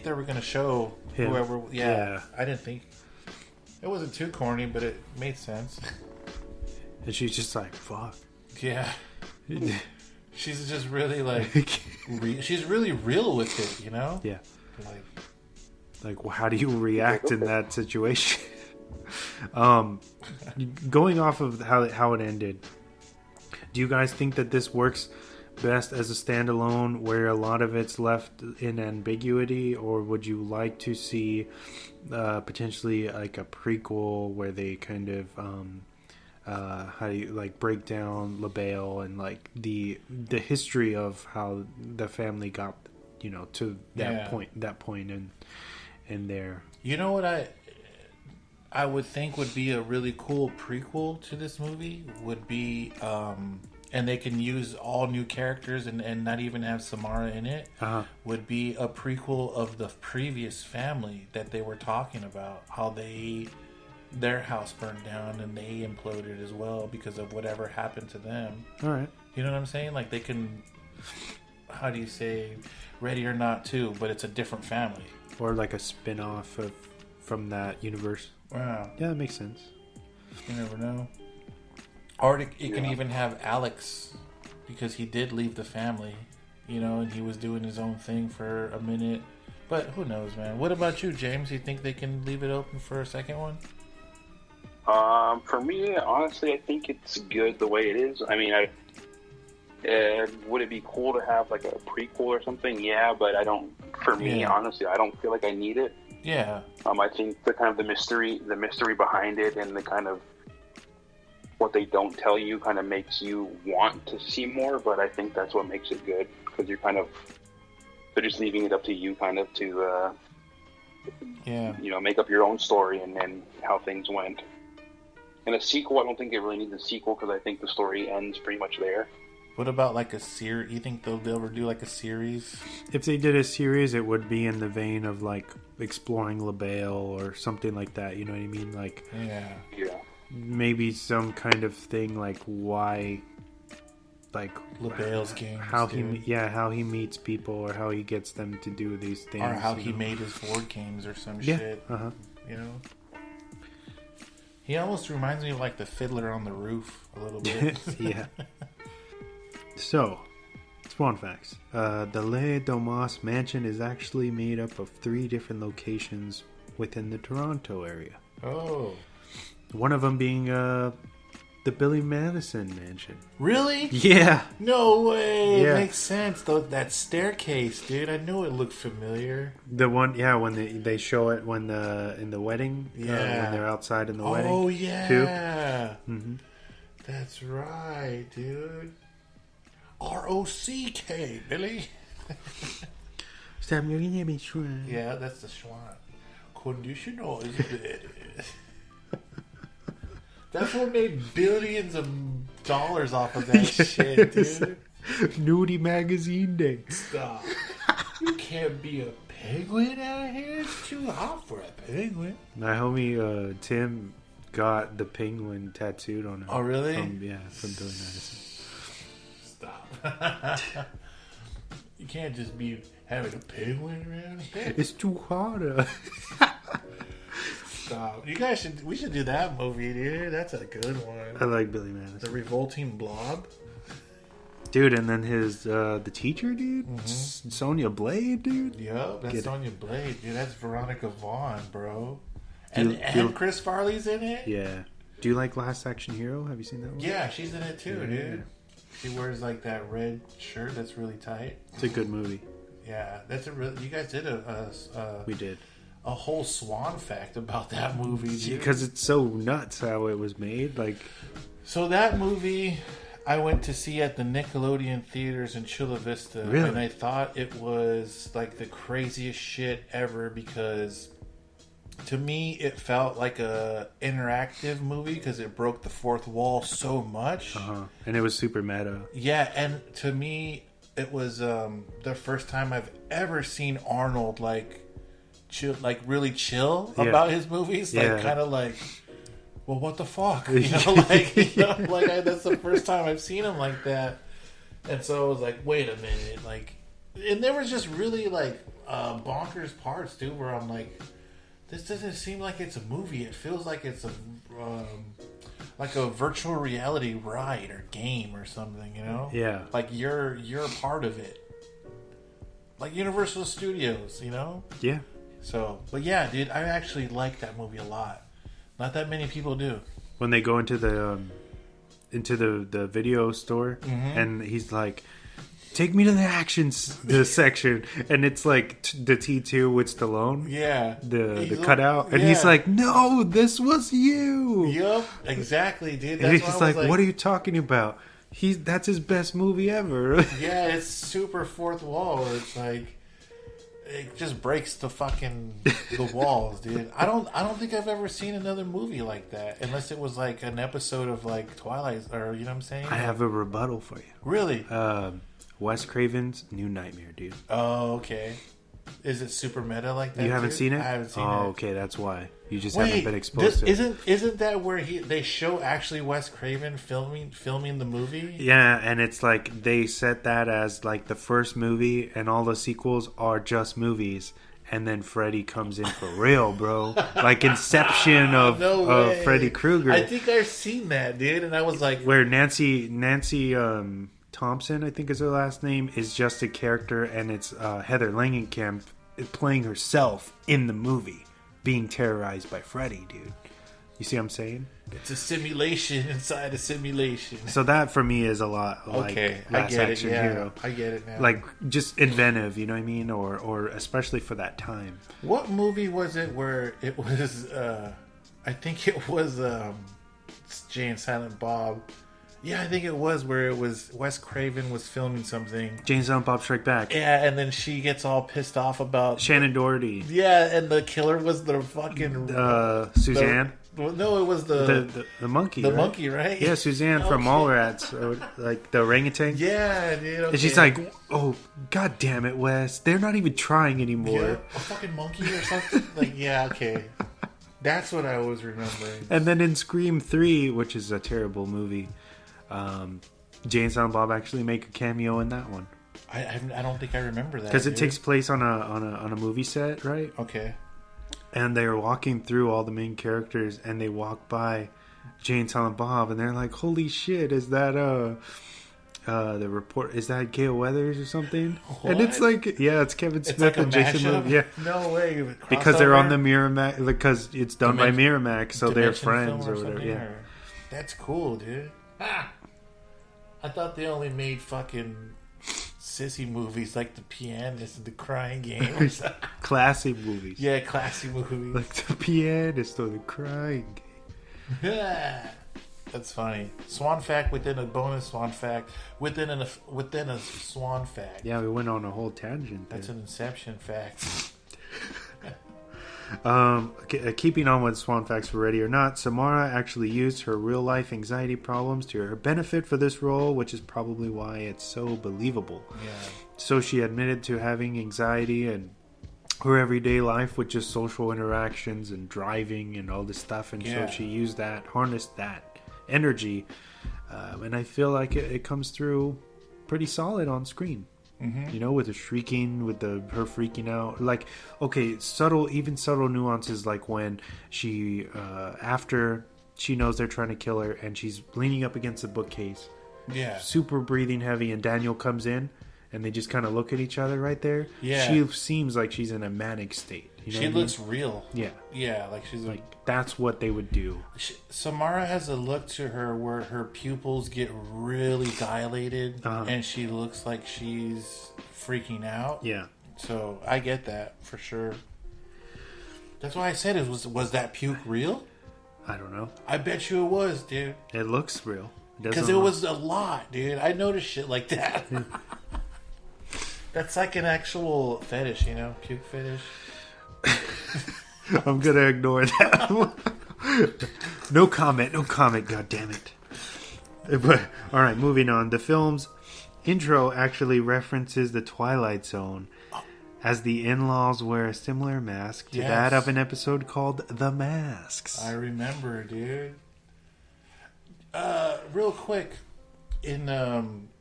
they were gonna show him. Whoever. Yeah, I didn't think it wasn't too corny, but it made sense. And she's just like, "Fuck." Yeah. She's just really like, she's really real with it, you know? Yeah. Like, well, how do you react in that situation? Going off of how it ended, do you guys think that this works best as a standalone, where a lot of it's left in ambiguity, or would you like to see potentially like a prequel where they kind of how do you like break down LaBelle and like the history of how the family got, you know, to that point and there. You know what I would think would be a really cool prequel to this movie would be and they can use all new characters and not even have Samara in it, would be a prequel of the previous family that they were talking about, how their house burned down and they imploded as well because of whatever happened to them. All right. You know what I'm saying? Like they can, how do you say, Ready or Not too, but it's a different family. Or like a spin-off from that universe. Wow. Yeah, that makes sense. You never know. Or it can even have Alex, because he did leave the family, you know, and he was doing his own thing for a minute. But who knows, man? What about you, James? You think they can leave it open for a second one? For me, honestly, I think it's good the way it is. I mean, would it be cool to have like a prequel or something? Yeah, but I don't. For me, honestly, I don't feel like I need it. Yeah. I think the kind of the mystery behind it, and the kind of what they don't tell you, kind of makes you want to see more. But I think that's what makes it good, because they're just leaving it up to you, kind of to, you know, make up your own story and how things went. And a sequel, I don't think it really needs a sequel, because I think the story ends pretty much there. What about like a series? You think they'll ever do like a series? If they did a series, it would be in the vein of like exploring LaBelle or something like that. You know what I mean? Like, maybe some kind of thing like why, like LaBelle's games, how he meets people, or how he gets them to do these things, or how he made his board games or some shit. You know. He almost reminds me of like the Fiddler on the Roof a little bit. Yeah. So, Spawn facts. The Les Domas mansion is actually made up of 3 different locations within the Toronto area. Oh. One of them being the Billy Madison mansion. Really? Yeah. No way. Yeah. It makes sense, though. That staircase, dude. I knew it looked familiar. The one, when they show it in the wedding. When they're outside in the wedding. Oh, yeah. Too. Mm-hmm. That's right, dude. R-O-C-K, Billy. Stop looking at me, Schwan. Yeah, that's the Schwan. Conditional is better. That's what made billions of dollars off of that shit, dude. Nudie Magazine Day. Stop. You can't be a penguin out here. It's too hot for a penguin. My homie Tim got the penguin tattooed on him. Oh, really? From Billy Madison. Stop. You can't just be having a penguin around here. It's too hot. Stop. We should do that movie, dude. That's a good one. I like Billy Madison. The Revolting Blob. Dude, and then his the teacher, dude. Mm-hmm. Sonya Blade, dude. Yep, that's Sonya Blade, dude. That's Veronica Vaughn, bro. And Chris Farley's in it. Yeah. Do you like Last Action Hero? Have you seen that one? Yeah, she's in it too, dude. She wears like that red shirt that's really tight. It's a good movie. Yeah, that's you guys did we did a whole Swan fact about that movie, because it's so nuts how it was made. Like, so that movie I went to see at the Nickelodeon theaters in Chula Vista, really? And I thought it was like the craziest shit ever, because to me it felt like a interactive movie because it broke the fourth wall so much. And it was super meta. Yeah, and to me it was the first time I've ever seen Arnold like chill, like really chill about his movies, like kind of like, well, what the fuck, you know, like, that's the first time I've seen him like that. And so I was like, wait a minute, like, and there was just really like bonkers parts, dude, where I'm like, this doesn't seem like it's a movie. It feels like it's a virtual reality ride or game or something, you know? Yeah. Like you're a part of it. Like Universal Studios, you know? Yeah. So, but yeah, dude, I actually like that movie a lot. Not that many people do. When they go into the video store, and he's like, take me to the section, and it's like the T2 with Stallone. Yeah. The cutout. And he's like, no, this was you. Yup, exactly, dude. And he's like, what are you talking about? That's his best movie ever. Yeah, it's super fourth wall. It's like, it just breaks the walls, dude. I don't think I've ever seen another movie like that, unless it was like an episode of like Twilight, or you know what I'm saying? I have a rebuttal for you. Really? Wes Craven's New Nightmare, dude. Oh, okay. Is it super meta like that? You haven't seen it? I haven't seen it. Oh, okay, that's why. You just haven't been exposed to it. Isn't that where they show actually Wes Craven filming the movie? Yeah, and it's like they set that as like the first movie, and all the sequels are just movies. And then Freddy comes in for real, bro. Like Inception of Freddy Krueger. I think I've seen that, dude. And I was like, where Nancy Thompson, I think is her last name, is just a character, and it's Heather Langenkamp playing herself in the movie, being terrorized by Freddy, dude. You see what I'm saying? It's a simulation inside a simulation. So that for me is a lot like okay, Last Action Hero. I get it now. Like just inventive, you know what I mean? Or especially for that time. What movie was it where it was I think it was Jay and Silent Bob. Yeah, I think it was where it was Wes Craven was filming something. Jay and Silent Bob Strike Back. Yeah, and then she gets all pissed off about Shannon Doherty. Yeah, and the killer was the fucking Suzanne. No, it was the monkey. The right? monkey, right? Yeah, Suzanne from Mallrats, like the orangutan. Yeah, dude. Okay. And she's like, "Oh, god damn it, Wes! They're not even trying anymore." Yeah, a fucking monkey or something. Like, yeah, okay. That's what I was remembering. And then in Scream 3, which is a terrible movie, Jay and Silent Bob actually make a cameo in that one. I don't think I remember that because it takes place on a movie set, right? Okay. And they're walking through all the main characters, and they walk by Jay and Silent Bob, and they're like, "Holy shit! Is that the report? Is that Gale Weathers or something?" What? And it's like, yeah, it's Kevin Smith like and Jason Momoa. Yeah, no way. Because they're on the Miramax, because it's done by Miramax, so they're friends or whatever. Yeah, or... That's cool, dude. Ah! I thought they only made fucking sissy movies like The Pianist and The Crying Game. Classy movies. Yeah, classy movies. Like The Pianist or The Crying Game. That's funny. Swan fact within a bonus swan fact within a swan fact. Yeah, we went on a whole tangent there. That's an Inception fact. Keeping on with Swan Facts for Ready or Not, Samara actually used her real-life anxiety problems to her benefit for this role, which is probably why it's so believable. Yeah. So she admitted to having anxiety and her everyday life with just social interactions and driving and all this stuff, and so she used that, harnessed that energy, and I feel like it comes through pretty solid on screen. Mm-hmm. You know, with the shrieking, with her freaking out, like, okay, subtle nuances, like when she after she knows they're trying to kill her and she's leaning up against the bookcase, super breathing heavy, and Daniel comes in and they just kind of look at each other right there. She seems like she's in a manic state. You know, she looks real. Yeah, like she's like that's what they would do. Samara has a look to her where her pupils get really dilated, and she looks like she's freaking out. Yeah, so I get that for sure. That's why I said it was that puke real? I don't know. I bet you it was, dude. It looks real because it was a lot, dude. I noticed shit like that. That's like an actual fetish, you know, puke fetish. I'm gonna ignore that. No comment. God damn it. But all right, moving on. The film's intro actually references the Twilight Zone, as the in-laws wear a similar mask to that of an episode called The Masks. I remember, dude. Real quick, in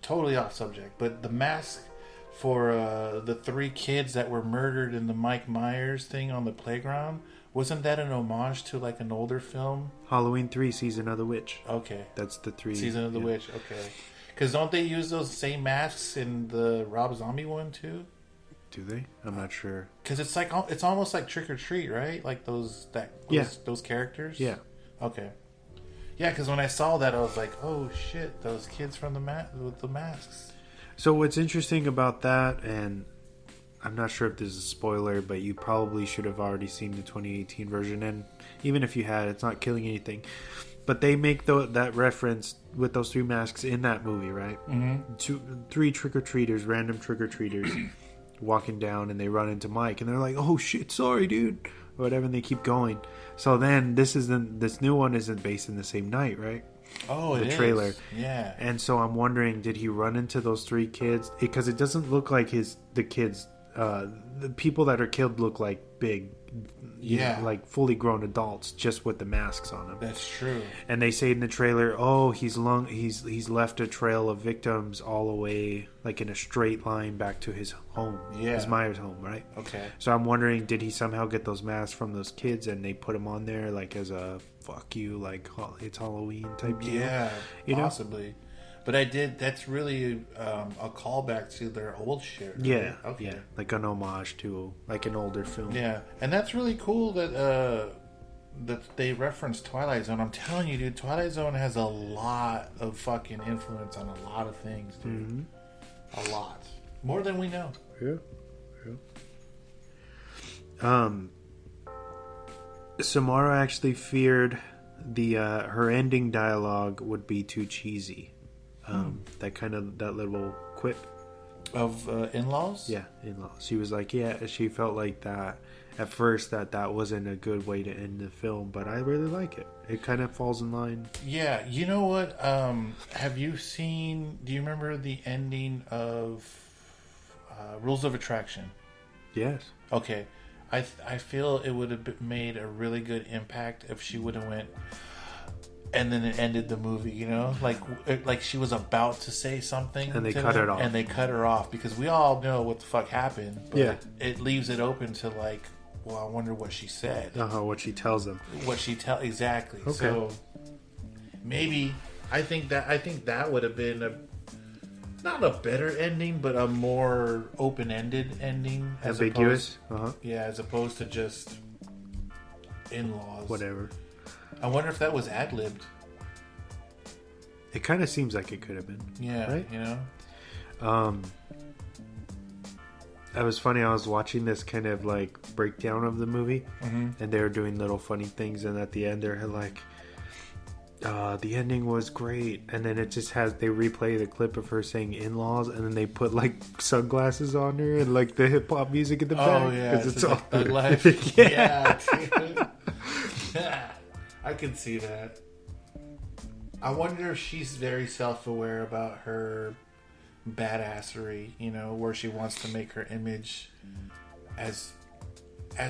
totally off subject, but The Mask for the 3 kids that were murdered in the Mike Myers thing on the playground. Wasn't that an homage to like an older film? Halloween 3, Season of the Witch. Okay. That's the 3. Season of the Witch, okay. Because don't they use those same masks in the Rob Zombie one too? Do they? I'm not sure. Because it's like it's almost like Trick or Treat, right? Like those characters. Yeah. Okay. Yeah, because when I saw that, I was like, "Oh shit, those kids from with the masks." So what's interesting about that, and I'm not sure if this is a spoiler, but you probably should have already seen the 2018 version, and even if you had, it's not killing anything. But they make that reference with those 3 masks in that movie, right? Mm-hmm. 3 trick-or-treaters, random trick-or-treaters, walking down, and they run into Mike, and they're like, "Oh shit, sorry, dude," or whatever, and they keep going. So then this new one isn't based in the same night, right? Oh, the trailer. Yeah. And so I'm wondering, did he run into those 3 kids? Because it doesn't look like the kids. The people that are killed look like big, like fully grown adults, just with the masks on them. That's true. And they say in the trailer, "Oh, he's left a trail of victims all the way, like in a straight line back to his home, his Myers home, right?" Okay. So I'm wondering, did he somehow get those masks from those kids, and they put them on there, like as a "fuck you," like it's Halloween type deal? Yeah, possibly. Know? But that's really a callback to their old shit. Right? Yeah, okay. Yeah, like an homage to like an older film. Yeah, and that's really cool that they reference Twilight Zone. I'm telling you, dude, Twilight Zone has a lot of fucking influence on a lot of things, dude. Mm-hmm. A lot, more than we know. Yeah. Samara actually feared her ending dialogue would be too cheesy. That little quip of in-laws. Yeah, in-laws. She was like, she felt like that at first that wasn't a good way to end the film, but I really like it. It kind of falls in line. Yeah, you know what? Have you seen? Do you remember the ending of Rules of Attraction? Yes. Okay, I feel it would have made a really good impact if she would have went. And then it ended the movie, you know, like she was about to say something, and they cut it off. And they cut her off because we all know what the fuck happened. But it leaves it open to like, well, I wonder what she said. What she tells them. Exactly. Okay. So maybe I think that would have been not a better ending, but a more open-ended ending. Ambiguous. As opposed to just in-laws. Whatever. I wonder if that was ad-libbed. It kind of seems like it could have been. Yeah, right? You know? It was funny. I was watching this kind of like breakdown of the movie, and they were doing little funny things, and at the end they're like, the ending was great, and then it just they replay the clip of her saying in-laws, and then they put like sunglasses on her and like the hip-hop music in the back. Oh yeah, it's all like Thug Life. Yeah. I can see that. I wonder if she's very self-aware about her badassery, you know, where she wants to make her image as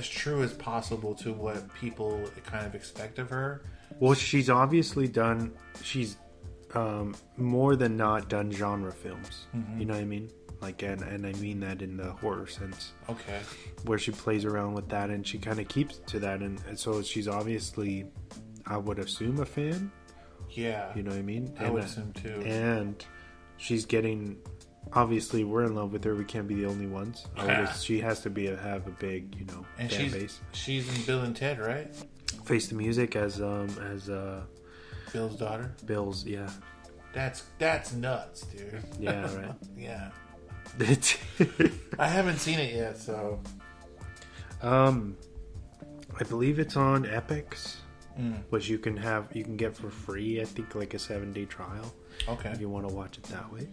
true as possible to what people kind of expect of her. Well, she's obviously done. She's more than not done genre films. You know what I mean? Like, and I mean that in the horror sense. Okay. Where she plays around with that, and she kind of keeps to that, and so she's obviously, I would assume, a fan. Yeah. You know what I mean? I would assume too. And she's getting. Obviously, we're in love with her. We can't be the only ones. She has to have a big, and fan base. She's in Bill and Ted, right? Face the Music as Bill's daughter. Bill's, yeah. That's nuts, dude. Yeah, right. Yeah. I haven't seen it yet, so. I believe it's on Epix, which you can get for free. I think like a 7-day trial. Okay. If you want to watch it that way,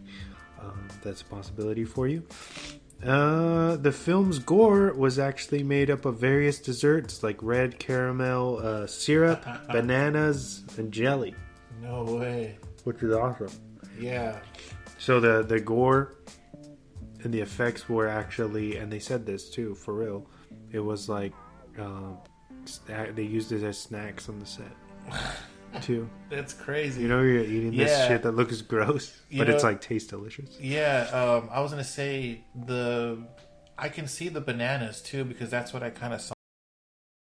that's a possibility for you. The film's gore was actually made up of various desserts like red caramel syrup, bananas, and jelly. No way. Which is awesome. Yeah. So the gore and the effects were actually, and they said this too, for real, it was like they used it as snacks on the set. too. That's crazy. You know, you're eating this Yeah. shit that looks gross, but it's like tastes delicious. Yeah, I was gonna say I can see the bananas too because that's what I kind of saw